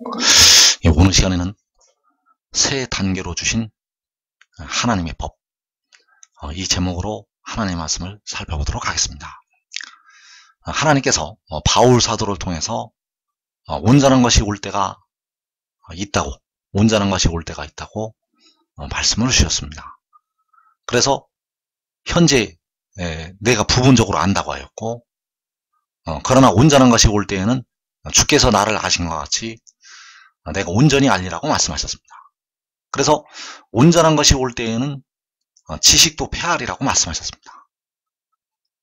오늘 시간에는 세 단계로 주신 하나님의 법, 이 제목으로 하나님의 말씀을 살펴보도록 하겠습니다. 하나님께서 바울 사도를 통해서 온전한 것이 올 때가 있다고, 온전한 것이 올 때가 있다고 말씀을 주셨습니다. 그래서 현재 내가 부분적으로 안다고 하였고, 그러나 온전한 것이 올 때에는 주께서 나를 아신 것 같이 내가 온전히 알리라고 말씀하셨습니다. 그래서 온전한 것이 올 때에는 지식도 폐하리라고 말씀하셨습니다.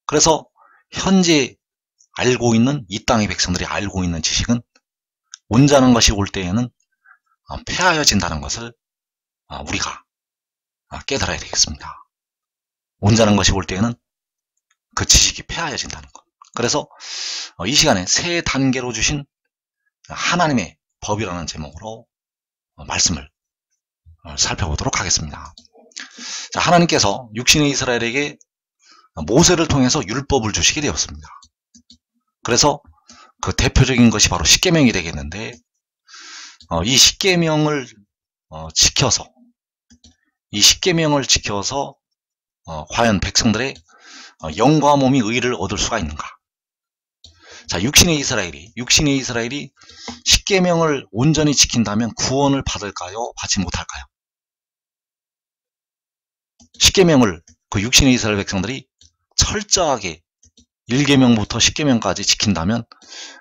그래서 현재 알고 있는 이 땅의 백성들이 알고 있는 지식은 온전한 것이 올 때에는 폐하여진다는 것을 우리가 깨달아야 되겠습니다. 온전한 것이 올 때에는 그 지식이 폐하여진다는 것. 그래서 이 시간에 세 단계로 주신 하나님의 법이라는 제목으로 말씀을 살펴보도록 하겠습니다. 자, 하나님께서 육신의 이스라엘에게 모세를 통해서 율법을 주시게 되었습니다. 그래서 그 대표적인 것이 바로 십계명이 되겠는데, 이 십계명을 지켜서 과연 백성들의 영과 몸이 의를 얻을 수가 있는가? 자, 육신의 이스라엘이 십계명을 온전히 지킨다면 구원을 받을까요? 받지 못할까요? 십계명을 그 육신의 이스라엘 백성들이 철저하게 1계명부터 10계명까지 지킨다면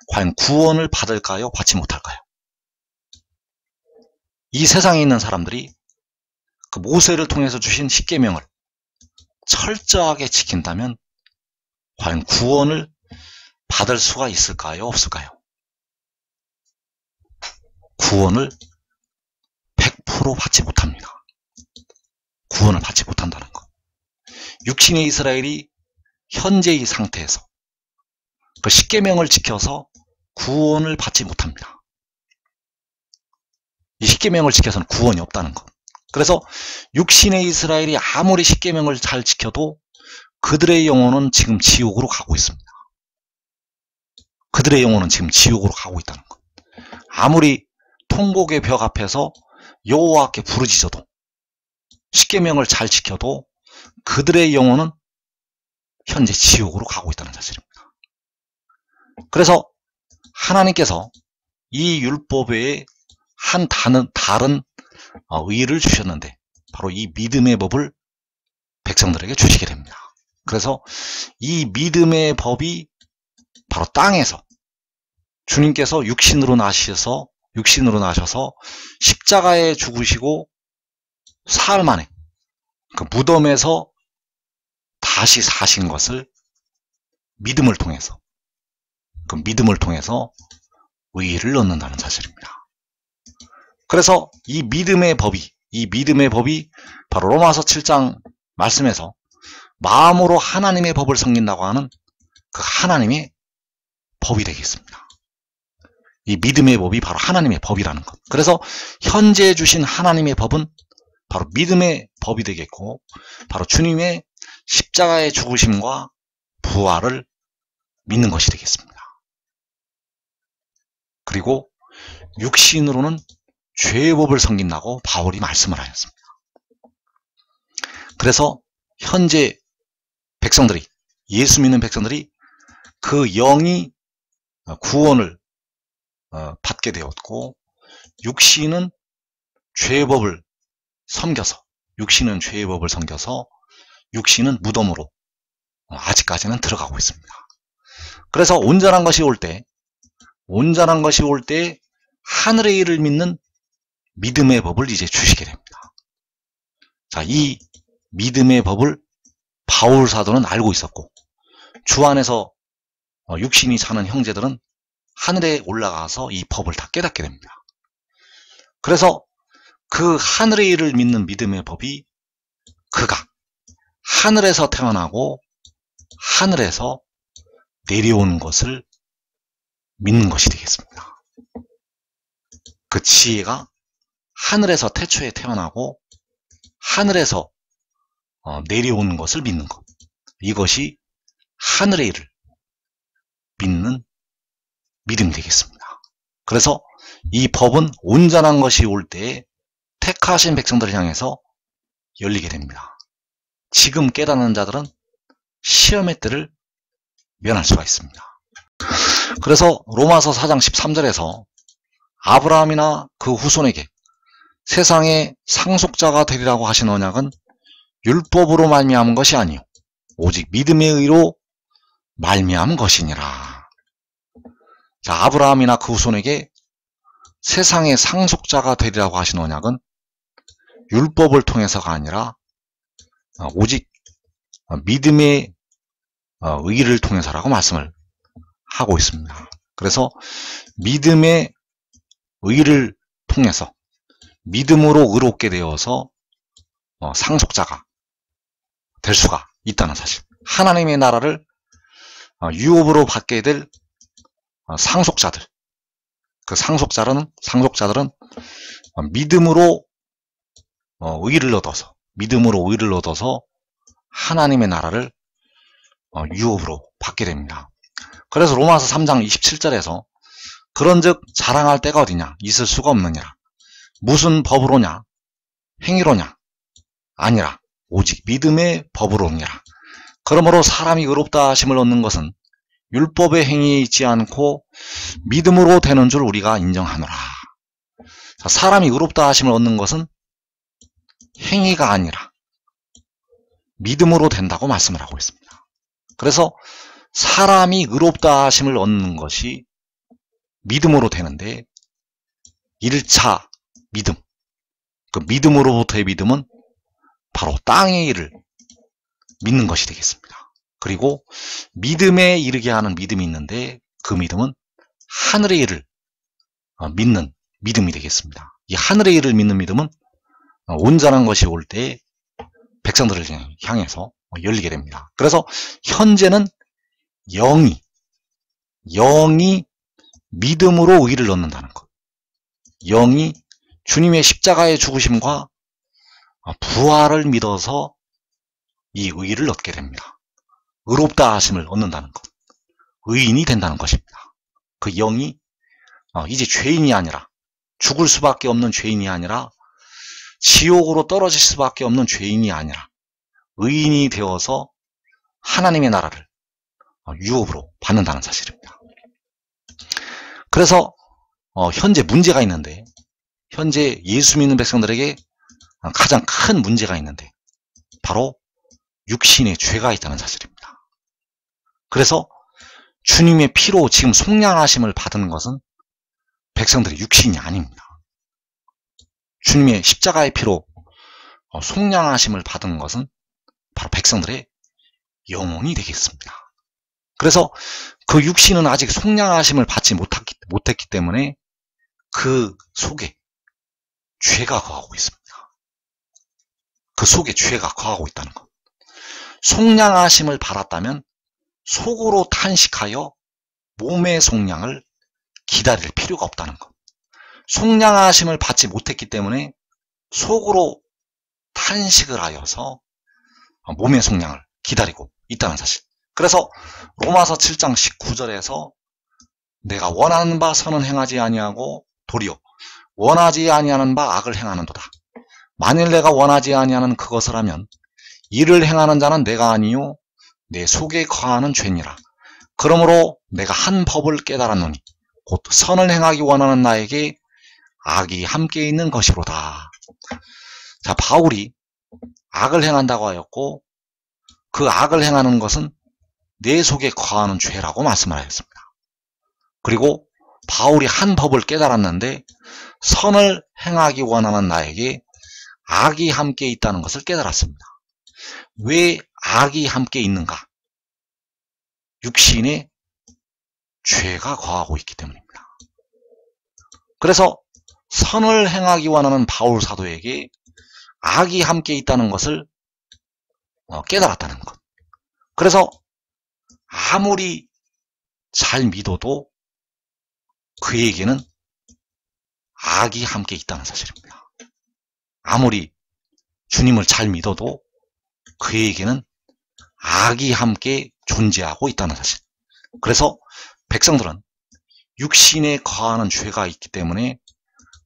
과연 구원을 받을까요? 받지 못할까요? 이 세상에 있는 사람들이 그 모세를 통해서 주신 10계명을 철저하게 지킨다면 과연 구원을 받을 수가 있을까요? 없을까요? 구원을 100% 받지 못합니다. 구원을 받지 못한다는 것. 육신의 이스라엘이 현재 이 상태에서 그 10계명을 지켜서 구원을 받지 못합니다. 이 10계명을 지켜서는 구원이 없다는 것. 그래서 육신의 이스라엘이 아무리 10계명을 잘 지켜도 그들의 영혼은 지금 지옥으로 가고 있습니다. 그들의 영혼은 지금 지옥으로 가고 있다는 것. 아무리 통곡의 벽 앞에서 여호와께 부르짖어도 10계명을 잘 지켜도 그들의 영혼은 현재 지옥으로 가고 있다는 사실입니다. 그래서 하나님께서 이 율법 외에 한 다른 의를 주셨는데 바로 이 믿음의 법을 백성들에게 주시게 됩니다. 그래서 이 믿음의 법이 바로 땅에서 주님께서 육신으로 나셔서 십자가에 죽으시고 사흘 만에 그 무덤에서 다시 사신 것을 믿음을 통해서 의를 얻는다는 사실입니다. 그래서 이 믿음의 법이 바로 로마서 7장 말씀에서 마음으로 하나님의 법을 섬긴다고 하는 그 하나님의 법이 되겠습니다. 이 믿음의 법이 바로 하나님의 법이라는 것. 그래서 현재 주신 하나님의 법은 바로 믿음의 법이 되겠고, 바로 주님의 십자가의 죽으심과 부활을 믿는 것이 되겠습니다. 그리고 육신으로는 죄의 법을 섬긴다고 바울이 말씀을 하였습니다. 그래서 현재 백성들이, 예수 믿는 백성들이 그 영이 구원을 받게 되었고, 육신은 죄의 법을 섬겨서 육신은 무덤으로 아직까지는 들어가고 있습니다. 그래서 온전한 것이 올 때 하늘의 일을 믿는 믿음의 법을 이제 주시게 됩니다. 자, 이 믿음의 법을 바울 사도는 알고 있었고, 주 안에서 육신이 사는 형제들은 하늘에 올라가서 이 법을 다 깨닫게 됩니다. 그래서 그 하늘의 일을 믿는 믿음의 법이 그가 하늘에서 태어나고 하늘에서 내려온 것을 믿는 것이 되겠습니다. 그 지혜가 하늘에서 태초에 태어나고 하늘에서 내려온 것을 믿는 것. 이것이 하늘의 일을 믿는 믿음이 되겠습니다. 그래서 이 법은 온전한 것이 올 때에 택하신 백성들을 향해서 열리게 됩니다. 지금 깨닫는 자들은 시험의 때를 면할 수가 있습니다. 그래서 로마서 4장 13절에서 아브라함이나 그 후손에게 세상의 상속자가 되리라고 하신 언약은 율법으로 말미암은 것이 아니요 오직 믿음의 의로 말미암은 것이니라. 자, 아브라함이나 그 후손에게 세상의 상속자가 되리라고 하신 언약은 율법을 통해서가 아니라 오직 믿음의 의를 통해서라고 말씀을 하고 있습니다. 그래서 믿음의 의를 통해서 믿음으로 의롭게 되어서 상속자가 될 수가 있다는 사실. 하나님의 나라를 유업으로 받게 될 상속자들. 그 상속자들은 믿음으로 의를 얻어서 하나님의 나라를 유업으로 받게 됩니다. 그래서 로마서 3장 27절에서 그런즉 자랑할 때가 어디냐 있을 수가 없느니라. 무슨 법으로냐 행위로냐 아니라 오직 믿음의 법으로니라. 그러므로 사람이 의롭다 하심을 얻는 것은 율법의 행위에 있지 않고 믿음으로 되는 줄 우리가 인정하노라. 자, 사람이 의롭다 하심을 얻는 것은 행위가 아니라 믿음으로 된다고 말씀을 하고 있습니다. 그래서 사람이 의롭다 하심을 얻는 것이 믿음으로 되는데 1차 믿음, 그 믿음으로부터의 믿음은 바로 땅의 일을 믿는 것이 되겠습니다. 그리고 믿음에 이르게 하는 믿음이 있는데 그 믿음은 하늘의 일을 믿는 믿음이 되겠습니다. 이 하늘의 일을 믿는 믿음은 온전한 것이 올 때 백성들을 향해서 열리게 됩니다. 그래서 현재는 영이 믿음으로 의를 얻는다는 것. 영이 주님의 십자가의 죽으심과 부활을 믿어서 이 의를 얻게 됩니다. 의롭다 하심을 얻는다는 것. 의인이 된다는 것입니다. 그 영이 이제 죄인이 아니라 죽을 수밖에 없는 죄인이 아니라 지옥으로 떨어질 수밖에 없는 죄인이 아니라 의인이 되어서 하나님의 나라를 유업으로 받는다는 사실입니다. 그래서 현재 문제가 있는데 현재 예수 믿는 백성들에게 가장 큰 문제가 있는데 바로 육신의 죄가 있다는 사실입니다. 그래서 주님의 피로 지금 속량하심을 받은 것은 백성들의 육신이 아닙니다. 주님의 십자가의 피로 속량하심을 받은 것은 바로 백성들의 영혼이 되겠습니다. 그래서 그 육신은 아직 속량하심을 받지 못했기 때문에 그 속에 죄가 거하고 있습니다. 그 속에 죄가 거하고 있다는 것. 속량하심을 받았다면 속으로 탄식하여 몸의 속량을 기다릴 필요가 없다는 것. 속량하심을 받지 못했기 때문에 속으로 탄식을 하여서 몸의 속량을 기다리고 있다는 사실. 그래서 로마서 7장 19절에서 내가 원하는 바 선은 행하지 아니하고 도리어 원하지 아니하는 바 악을 행하는도다. 만일 내가 원하지 아니하는 그것을 하면 이를 행하는 자는 내가 아니요 내 속에 거하는 죄니라. 그러므로 내가 한 법을 깨달았노니 곧 선을 행하기 원하는 나에게 악이 함께 있는 것이로다. 자, 바울이 악을 행한다고 하였고 그 악을 행하는 것은 내 속에 거하는 죄라고 말씀을 하였습니다. 그리고 바울이 한 법을 깨달았는데 선을 행하기 원하는 나에게 악이 함께 있다는 것을 깨달았습니다. 왜 악이 함께 있는가? 육신에 죄가 거하고 있기 때문입니다. 그래서 선을 행하기 원하는 바울 사도에게 악이 함께 있다는 것을 깨달았다는 것. 그래서 아무리 잘 믿어도 그에게는 악이 함께 있다는 사실입니다. 아무리 주님을 잘 믿어도 그에게는 악이 함께 존재하고 있다는 사실. 그래서 백성들은 육신에 거하는 죄가 있기 때문에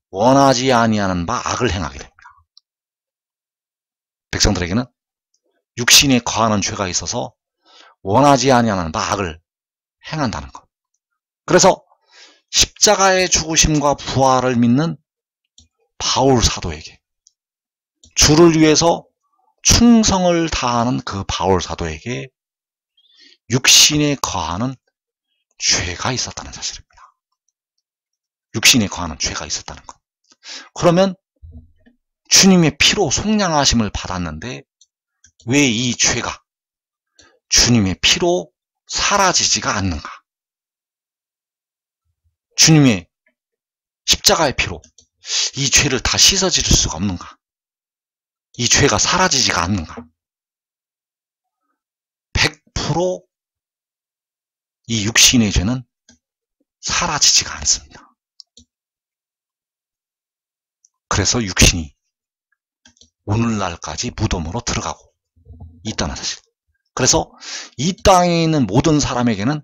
원하지 아니하는 바 악을 행하게 됩니다. 백성들에게는 육신에 거하는 죄가 있어서 원하지 아니하는 바 악을 행한다는 것. 그래서 십자가의 죽으심과 부활을 믿는 바울 사도에게, 주를 위해서 충성을 다하는 그 바울 사도에게 육신에 거하는 죄가 있었다는 사실입니다. 육신에 거하는 죄가 있었다는 것. 그러면 주님의 피로 속량하심을 받았는데 왜 이 죄가 주님의 피로 사라지지가 않는가? 주님의 십자가의 피로 이 죄를 다 씻어질 수가 없는가? 이 죄가 사라지지가 않는가? 100% 이 육신의 죄는 사라지지가 않습니다. 그래서 육신이 오늘날까지 무덤으로 들어가고 있다는 사실. 그래서 이 땅에 있는 모든 사람에게는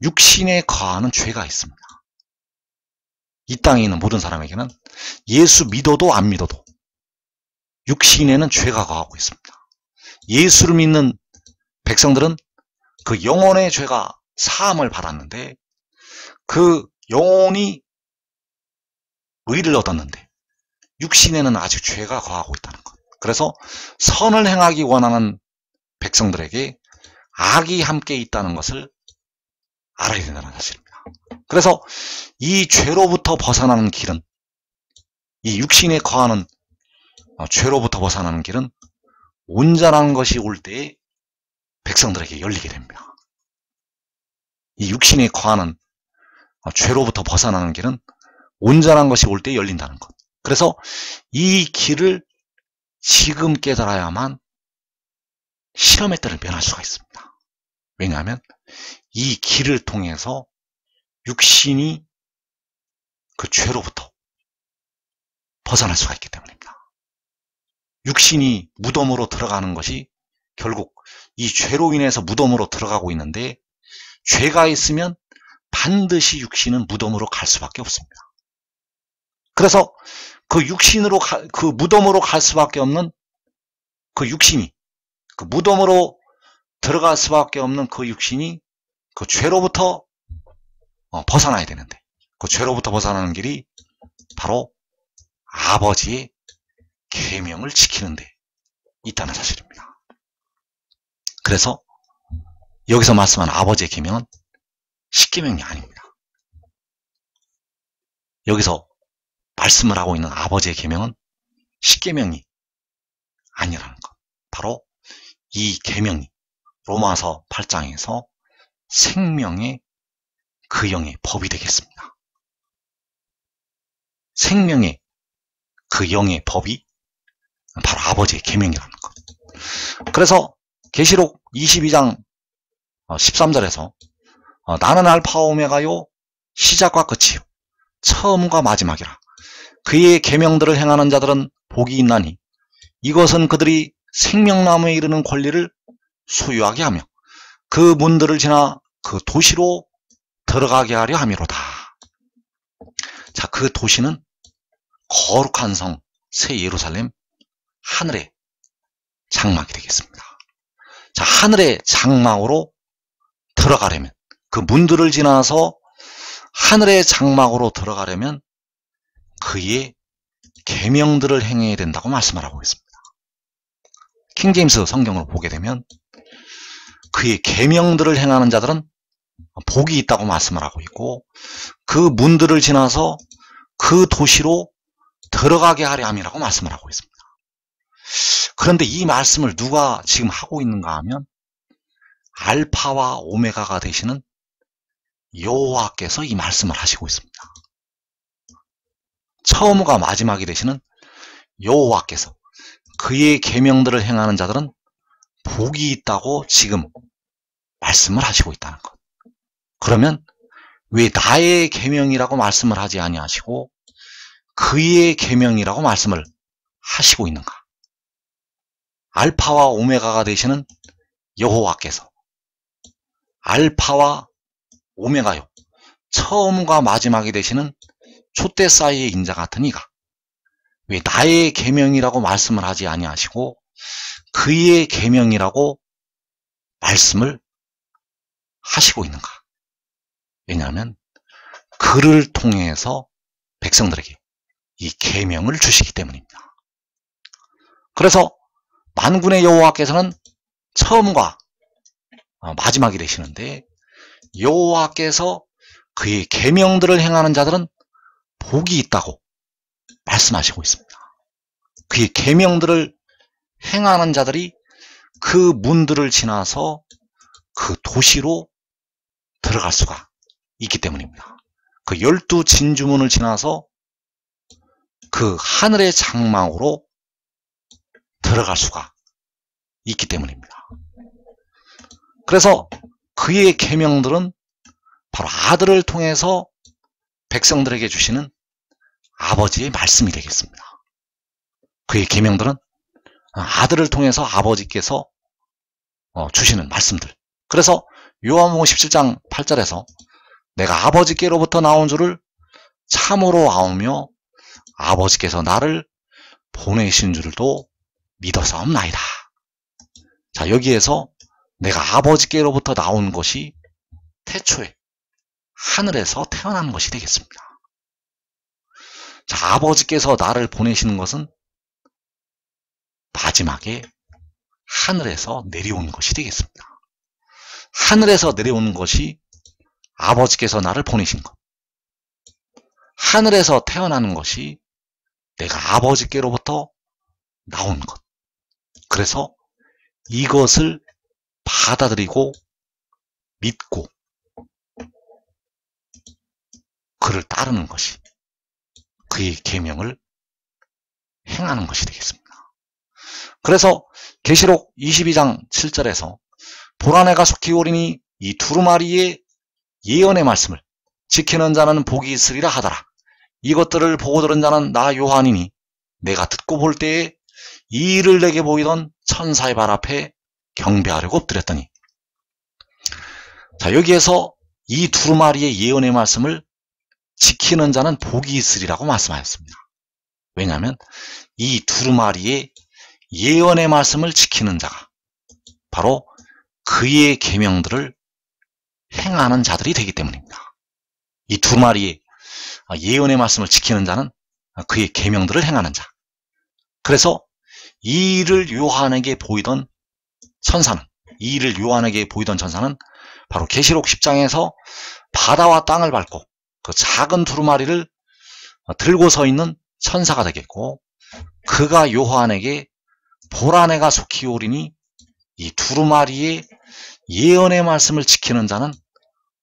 육신에 거하는 죄가 있습니다. 이 땅에 있는 모든 사람에게는 예수 믿어도 안 믿어도 육신에는 죄가 거하고 있습니다. 예수를 믿는 백성들은 그 영혼의 죄가 사함을 받았는데 그 영혼이 의를 얻었는데 육신에는 아직 죄가 거하고 있다는 것. 그래서 선을 행하기 원하는 백성들에게 악이 함께 있다는 것을 알아야 된다는 사실입니다. 그래서 이 죄로부터 벗어나는 길은, 이 육신에 거하는 죄로부터 벗어나는 길은 온전한 것이 올 때에 백성들에게 열리게 됩니다. 이 육신에 거하는 죄로부터 벗어나는 길은 온전한 것이 올 때에 열린다는 것. 그래서 이 길을 지금 깨달아야만 실험의 때를 면할 수가 있습니다. 왜냐하면 이 길을 통해서 육신이 그 죄로부터 벗어날 수가 있기 때문입니다. 육신이 무덤으로 들어가는 것이 결국 이 죄로 인해서 무덤으로 들어가고 있는데, 죄가 있으면 반드시 육신은 무덤으로 갈 수밖에 없습니다. 그래서 그 육신으로 그 무덤으로 갈 수밖에 없는 그 육신이, 그 무덤으로 들어갈 수밖에 없는 그 육신이 그 죄로부터 벗어나야 되는데, 그 죄로부터 벗어나는 길이 바로 아버지의 계명을 지키는 데 있다는 사실입니다. 그래서 여기서 말씀하는 아버지의 계명은 십계명이 아닙니다. 여기서 말씀을 하고 있는 아버지의 계명은 십계명이 아니라는 것. 바로 이 계명이 로마서 8장에서 생명의 그 영의 법이 되겠습니다. 생명의 그 영의 법이 바로 아버지의 계명이라는 것. 그래서 계시록 22장 13절에서 나는 알파 오메가요 시작과 끝이요 처음과 마지막이라. 그의 계명들을 행하는 자들은 복이 있나니 이것은 그들이 생명나무에 이르는 권리를 소유하게 하며 그 문들을 지나 그 도시로 들어가게 하려 함이로다. 자, 그 도시는 거룩한 성 새 예루살렘, 하늘의 장막이 되겠습니다. 자, 하늘의 장막으로 들어가려면, 그 문들을 지나서 하늘의 장막으로 들어가려면 그의 계명들을 행해야 된다고 말씀을 하고 있습니다. 킹제임스 성경을 보게 되면 그의 계명들을 행하는 자들은 복이 있다고 말씀을 하고 있고, 그 문들을 지나서 그 도시로 들어가게 하려 함이라고 말씀을 하고 있습니다. 그런데 이 말씀을 누가 지금 하고 있는가 하면 알파와 오메가가 되시는 여호와께서 이 말씀을 하시고 있습니다. 처음과 마지막이 되시는 여호와께서 그의 계명들을 행하는 자들은 복이 있다고 지금 말씀을 하시고 있다는 것. 그러면 왜 나의 계명이라고 말씀을 하지 아니하시고 그의 계명이라고 말씀을 하시고 있는가? 알파와 오메가가 되시는 여호와께서 알파와 오메가요 처음과 마지막이 되시는 촛대 사이의 인자 같은 이가 왜 나의 계명이라고 말씀을 하지 아니하시고 그의 계명이라고 말씀을 하시고 있는가? 왜냐하면 그를 통해서 백성들에게 이 계명을 주시기 때문입니다. 그래서 만군의 여호와께서는 처음과 마지막이 되시는데 여호와께서 그의 계명들을 행하는 자들은 복이 있다고 말씀하시고 있습니다. 그의 계명들을 행하는 자들이 그 문들을 지나서 그 도시로 들어갈 수가 있기 때문입니다. 그 12 진주문을 지나서 그 하늘의 장막으로 들어갈 수가 있기 때문입니다. 그래서 그의 계명들은 바로 아들을 통해서 백성들에게 주시는 아버지의 말씀이 되겠습니다. 그의 계명들은 아들을 통해서 아버지께서 주시는 말씀들. 그래서 요한복음 17장 8절에서 내가 아버지께로부터 나온 줄을 참으로 아오며 아버지께서 나를 보내신 줄도 믿어사옵나이다. 자, 여기에서 내가 아버지께로부터 나온 것이 태초에 하늘에서 태어난 것이 되겠습니다. 자, 아버지께서 나를 보내시는 것은 마지막에 하늘에서 내려온 것이 되겠습니다. 하늘에서 내려오는 것이 아버지께서 나를 보내신 것. 하늘에서 태어나는 것이 내가 아버지께로부터 나온 것. 그래서 이것을 받아들이고 믿고 그를 따르는 것이 그의 계명을 행하는 것이 되겠습니다. 그래서 계시록 22장 7절에서 보라 내가 속히 오리니 이 두루마리의 예언의 말씀을 지키는 자는 복이 있으리라 하더라. 이것들을 보고 들은 자는 나 요한이니 내가 듣고 볼 때에 이 일을 내게 보이던 천사의 발 앞에 경배하려고 엎드렸더니. 자, 여기에서 이 두루마리의 예언의 말씀을 지키는 자는 복이 있으리라고 말씀하였습니다. 왜냐하면 이 두루마리의 예언의 말씀을 지키는 자가 바로 그의 계명들을 행하는 자들이 되기 때문입니다. 이 두루마리의 예언의 말씀을 지키는 자는 그의 계명들을 행하는 자. 그래서 이 일을 요한에게 보이던 천사는 바로 계시록 10장에서 바다와 땅을 밟고 그 작은 두루마리를 들고 서 있는 천사가 되겠고, 그가 요한에게 보라 내가 속히 오리니 이 두루마리의 예언의 말씀을 지키는 자는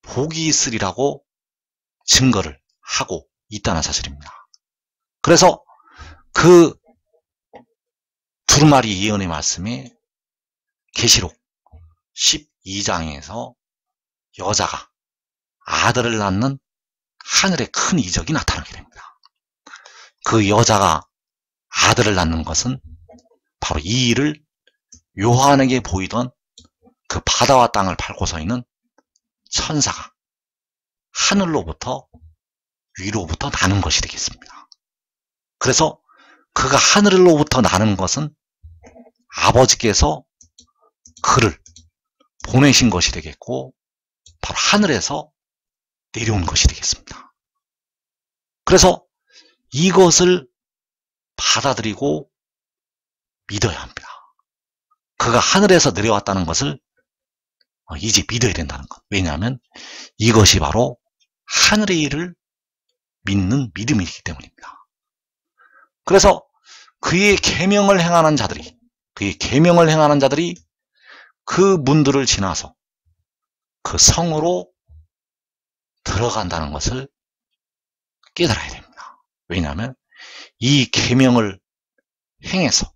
복이 있으리라고 증거를 하고 있다는 사실입니다. 그래서 그 두루마리 예언의 말씀에 계시록 12장에서 여자가 아들을 낳는 하늘의 큰 이적이 나타나게 됩니다. 그 여자가 아들을 낳는 것은 바로 이 일을 요한에게 보이던 그 바다와 땅을 밟고 서 있는 천사가 하늘로부터 위로부터 나는 것이 되겠습니다. 그래서 그가 하늘로부터 나는 것은 아버지께서 그를 보내신 것이 되겠고, 바로 하늘에서 내려온 것이 되겠습니다. 그래서 이것을 받아들이고 믿어야 합니다. 그가 하늘에서 내려왔다는 것을 이제 믿어야 된다는 것. 왜냐하면 이것이 바로 하늘의 일을 믿는 믿음이기 때문입니다. 그래서 그의 계명을 행하는 자들이 그 문들을 지나서 그 성으로 들어간다는 것을 깨달아야 됩니다. 왜냐하면 이 계명을 행해서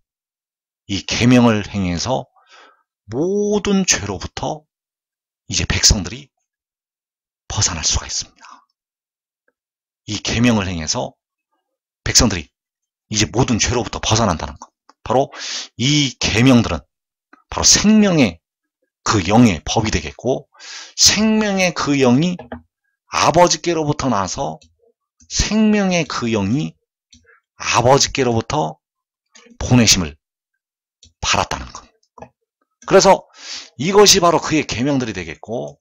모든 죄로부터 이제 백성들이 벗어날 수가 있습니다. 이 계명을 행해서 백성들이 이제 모든 죄로부터 벗어난다는 것. 바로 이 계명들은 바로 생명의 그 영의 법이 되겠고, 생명의 그 영이 아버지께로부터 나서 생명의 그 영이 아버지께로부터 보내심을 받았다는 것. 그래서 이것이 바로 그의 계명들이 되겠고,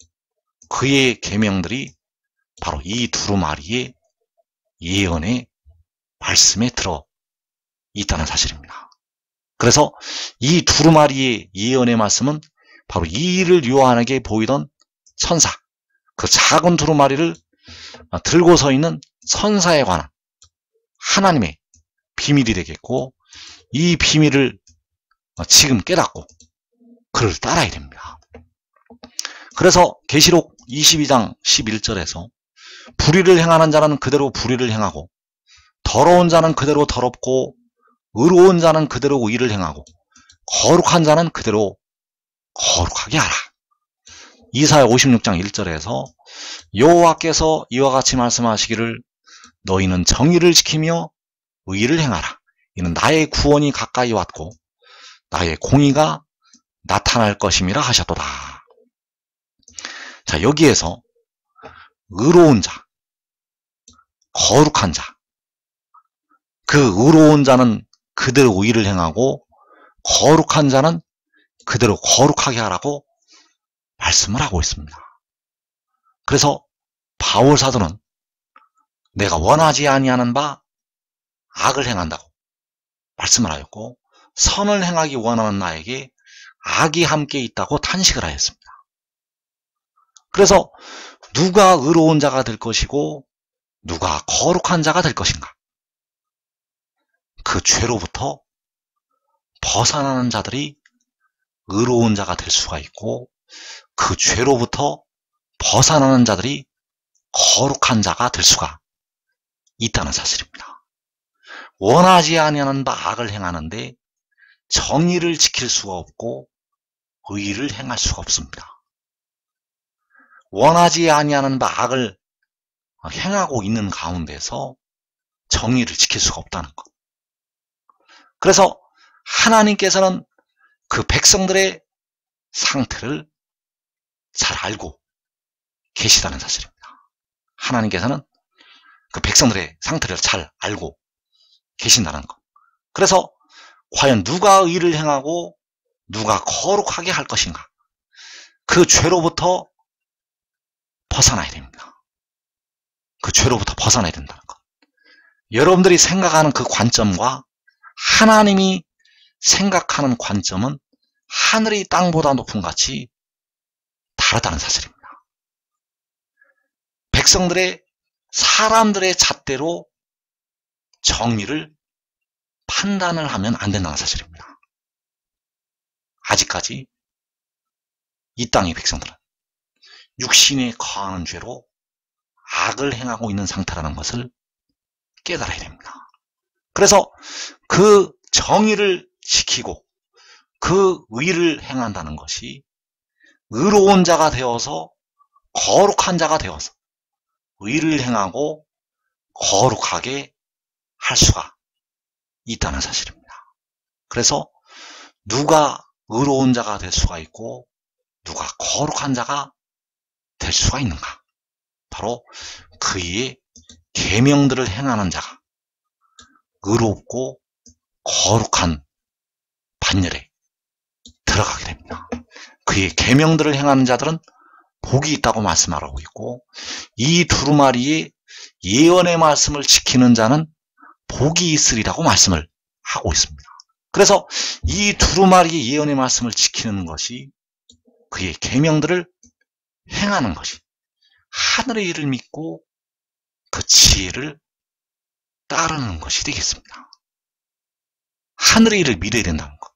그의 계명들이 바로 이 두루마리의 예언의 말씀에 들어 있다는 사실입니다. 그래서 이 두루마리의 예언의 말씀은 바로 이 일을 요한에게 보이던 천사, 그 작은 두루마리를 들고 서 있는 천사에 관한 하나님의 비밀이 되겠고, 이 비밀을 지금 깨닫고 그를 따라야 됩니다. 그래서 계시록 22장 11절에서 불의를 행하는 자는 그대로 불의를 행하고, 더러운 자는 그대로 더럽고, 의로운 자는 그대로 의를 행하고, 거룩한 자는 그대로 거룩하게 하라. 이사야 56장 1절에서 여호와께서 이와 같이 말씀하시기를 너희는 정의를 지키며 의를 행하라. 이는 나의 구원이 가까이 왔고 나의 공의가 나타날 것임이라 하셨도다. 자, 여기에서 의로운 자, 거룩한 자, 그 의로운 자는 그대로 의를 행하고 거룩한 자는 그대로 거룩하게 하라고 말씀을 하고 있습니다. 그래서 바울 사도는 내가 원하지 아니하는 바 악을 행한다고 말씀을 하였고, 선을 행하기 원하는 나에게 악이 함께 있다고 탄식을 하였습니다. 그래서 누가 의로운 자가 될 것이고 누가 거룩한 자가 될 것인가? 그 죄로부터 벗어나는 자들이 의로운 자가 될 수가 있고, 그 죄로부터 벗어나는 자들이 거룩한 자가 될 수가 있다는 사실입니다. 원하지 아니하는 바 악을 행하는데 정의를 지킬 수가 없고 의를 행할 수가 없습니다. 원하지 아니하는 바 악을 행하고 있는 가운데서 정의를 지킬 수가 없다는 것. 그래서 하나님께서는 그 백성들의 상태를 잘 알고 계시다는 사실입니다. 하나님께서는 그 백성들의 상태를 잘 알고 계신다는 것. 그래서 과연 누가 의를 행하고 누가 거룩하게 할 것인가? 그 죄로부터 벗어나야 됩니다. 그 죄로부터 벗어나야 된다는 것. 여러분들이 생각하는 그 관점과 하나님이 생각하는 관점은 하늘이 땅보다 높은 같이 다르다는 사실입니다. 백성들의, 사람들의 잣대로 정의를 판단을 하면 안 된다는 사실입니다. 아직까지 이 땅의 백성들은 육신에 거하는 죄로 악을 행하고 있는 상태라는 것을 깨달아야 됩니다. 그래서 그 정의를 지키고 그 의를 행한다는 것이 의로운 자가 되어서 거룩한 자가 되어서 의를 행하고 거룩하게 할 수가 있다는 사실입니다. 그래서 누가 의로운 자가 될 수가 있고 누가 거룩한 자가 될 수가 있는가? 바로 그의 계명들을 행하는 자가 의롭고 거룩한 반열에 들어가게 됩니다. 그의 계명들을 행하는 자들은 복이 있다고 말씀하고 있고, 이 두루마리의 예언의 말씀을 지키는 자는 복이 있으리라고 말씀을 하고 있습니다. 그래서 이 두루마리의 예언의 말씀을 지키는 것이, 그의 계명들을 행하는 것이 하늘의 일을 믿고 그 지혜를 따르는 것이 되겠습니다. 하늘의 일을 믿어야 된다는 것.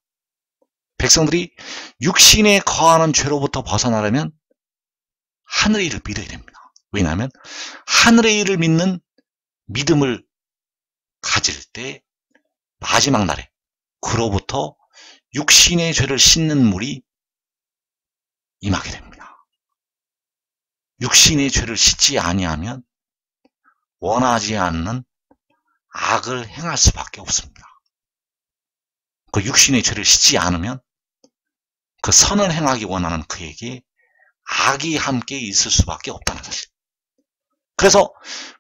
백성들이 육신에 거하는 죄로부터 벗어나려면 하늘의 일을 믿어야 됩니다. 왜냐하면 하늘의 일을 믿는 믿음을 가질 때 마지막 날에 그로부터 육신의 죄를 씻는 물이 임하게 됩니다. 육신의 죄를 씻지 아니하면 원하지 않는 악을 행할 수밖에 없습니다. 그 육신의 죄를 씻지 않으면 그 선을 행하기 원하는 그에게 악이 함께 있을 수밖에 없다는 사실. 그래서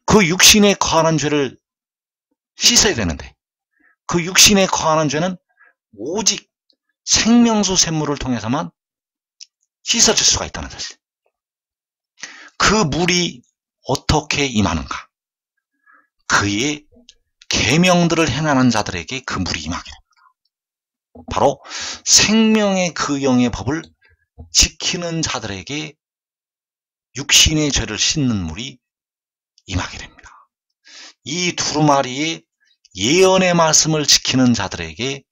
그 육신에 거하는 죄를 씻어야 되는데 그 육신에 거하는 죄는 오직 생명수 샘물을 통해서만 씻어질 수가 있다는 사실. 그 물이 어떻게 임하는가? 그의 계명들을 행하는 자들에게 그 물이 임하게 됩니다. 바로 생명의 그 영의 법을 지키는 자들에게 육신의 죄를 씻는 물이 임하게 됩니다. 이 두루마리의 예언의 말씀을 지키는 자들에게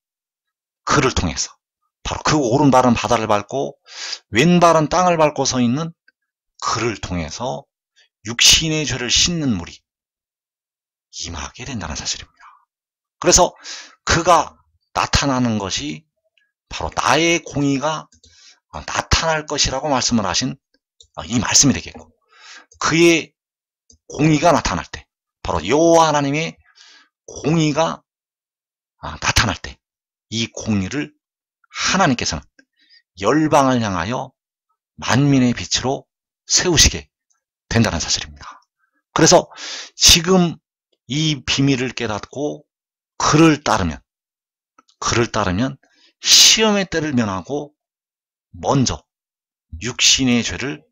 그를 통해서 바로 그 오른발은 바다를 밟고 왼발은 땅을 밟고 서 있는 그를 통해서 육신의 죄를 씻는 물이 임하게 된다는 사실입니다. 그래서 그가 나타나는 것이 바로 나의 공의가 나타날 것이라고 말씀을 하신 이 말씀이 되겠고, 그의 공의가 나타날 때, 바로 여호와 하나님의 공의가 나타날 때, 이 공의를 하나님께서는 열방을 향하여 만민의 빛으로 세우시게 된다는 사실입니다. 그래서 지금 이 비밀을 깨닫고 그를 따르면 시험의 때를 면하고 먼저 육신의 죄를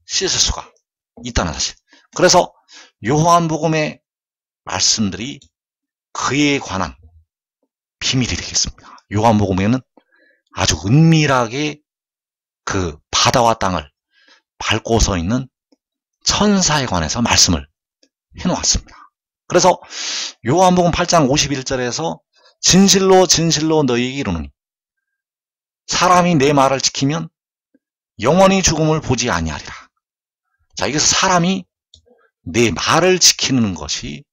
씻을 수가 있다는 사실. 그래서 요한복음의 말씀들이 그에 관한 비밀이 되겠습니다. 요한복음에는 아주 은밀하게 그 바다와 땅을 밟고 서 있는 천사에 관해서 말씀을 해놓았습니다. 그래서 요한복음 8장 51절에서 진실로 진실로 너희에게 이르노니 사람이 내 말을 지키면 영원히 죽음을 보지 아니하리라. 자, 여기서 사람이 내 말을 지키는 것이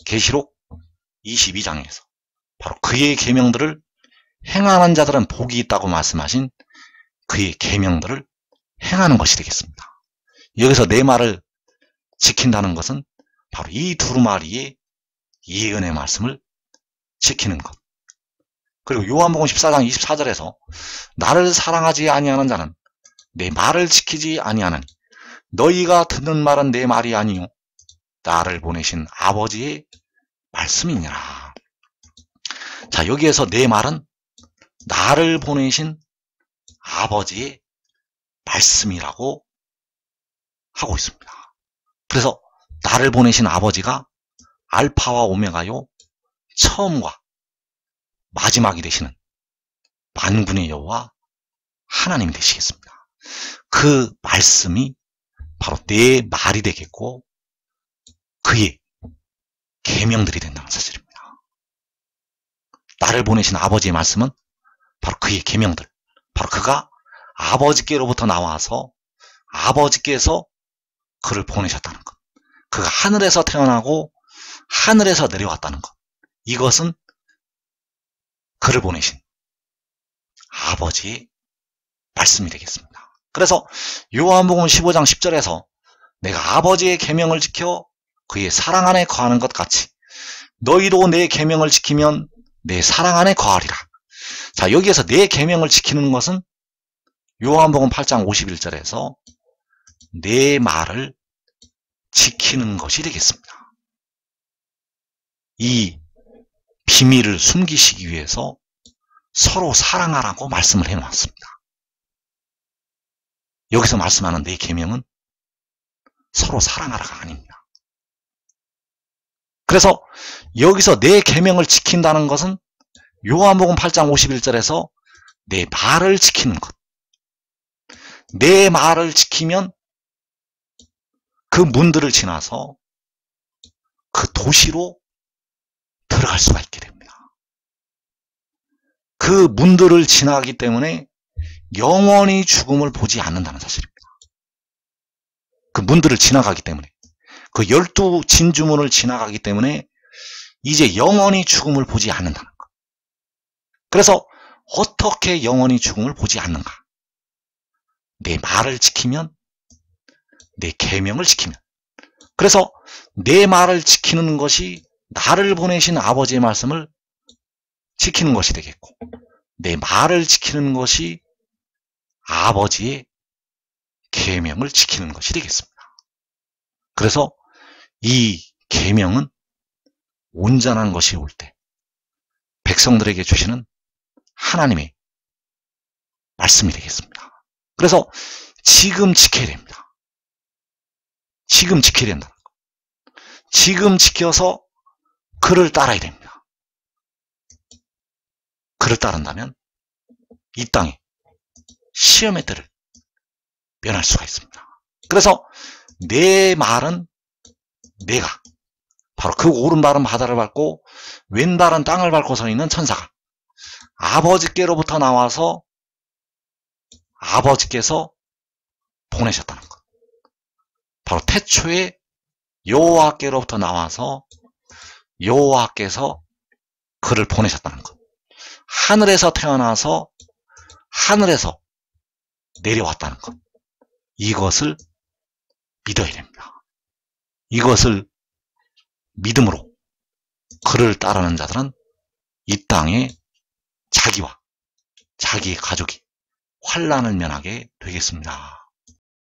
계시록 22장에서 바로 그의 계명들을 행하는 자들은 복이 있다고 말씀하신 그의 계명들을 행하는 것이 되겠습니다. 여기서 내 말을 지킨다는 것은 바로 이 두루마리의 예언의 말씀을 지키는 것. 그리고 요한복음 14장 24절에서 나를 사랑하지 아니하는 자는 내 말을 지키지 아니하나니 너희가 듣는 말은 내 말이 아니요 나를 보내신 아버지의 말씀이니라. 자, 여기에서 내 말은 나를 보내신 아버지의 말씀이라고 하고 있습니다. 그래서 나를 보내신 아버지가 알파와 오메가요, 처음과 마지막이 되시는 만군의 여호와 하나님이 되시겠습니다. 그 말씀이 바로 내 말이 되겠고 그의 계명들이 된다는 사실입니다. 나를 보내신 아버지의 말씀은 바로 그의 계명들, 바로 그가 아버지께로부터 나와서 아버지께서 그를 보내셨다는 것, 그가 하늘에서 태어나고 하늘에서 내려왔다는 것, 이것은 그를 보내신 아버지의 말씀이 되겠습니다. 그래서 요한복음 15장 10절에서 내가 아버지의 계명을 지켜 그의 사랑 안에 거하는 것 같이 너희도 내 계명을 지키면 내 사랑 안에 거하리라. 자, 여기에서 내 계명을 지키는 것은 요한복음 8장 51절에서 내 말을 지키는 것이 되겠습니다. 이 비밀을 숨기시기 위해서 서로 사랑하라고 말씀을 해놓았습니다. 여기서 말씀하는 내 계명은 서로 사랑하라가 아닙니다. 그래서 여기서 내 계명을 지킨다는 것은 요한복음 8장 51절에서 내 말을 지키는 것. 내 말을 지키면 그 문들을 지나서 그 도시로 들어갈 수가 있게 됩니다. 그 문들을 지나가기 때문에 영원히 죽음을 보지 않는다는 사실입니다. 그 문들을 지나가기 때문에, 그 12 진주문을 지나가기 때문에 이제 영원히 죽음을 보지 않는다는 것. 그래서 어떻게 영원히 죽음을 보지 않는가? 내 말을 지키면, 내 계명을 지키면. 그래서 내 말을 지키는 것이 나를 보내신 아버지의 말씀을 지키는 것이 되겠고, 내 말을 지키는 것이 아버지의 계명을 지키는 것이 되겠습니다. 그래서 이 계명은 온전한 것이 올 때 백성들에게 주시는 하나님의 말씀이 되겠습니다. 그래서 지금 지켜야 됩니다. 지금 지켜야 된다는 거. 지금 지켜서 그를 따라야 됩니다. 그를 따른다면 이 땅에 시험의 때를 면할 수가 있습니다. 그래서 내 말은 내가 바로 그 오른발은 바다를 밟고 왼발은 땅을 밟고 서 있는 천사가 아버지께로부터 나와서 아버지께서 보내셨다는 것. 바로 태초에 여호와께로부터 나와서 여호와께서 그를 보내셨다는 것. 하늘에서 태어나서 하늘에서 내려왔다는 것. 이것을 믿어야 됩니다. 이것을 믿음으로 그를 따르는 자들은 이 땅에 자기와 자기의 가족이 환난을 면하게 되겠습니다.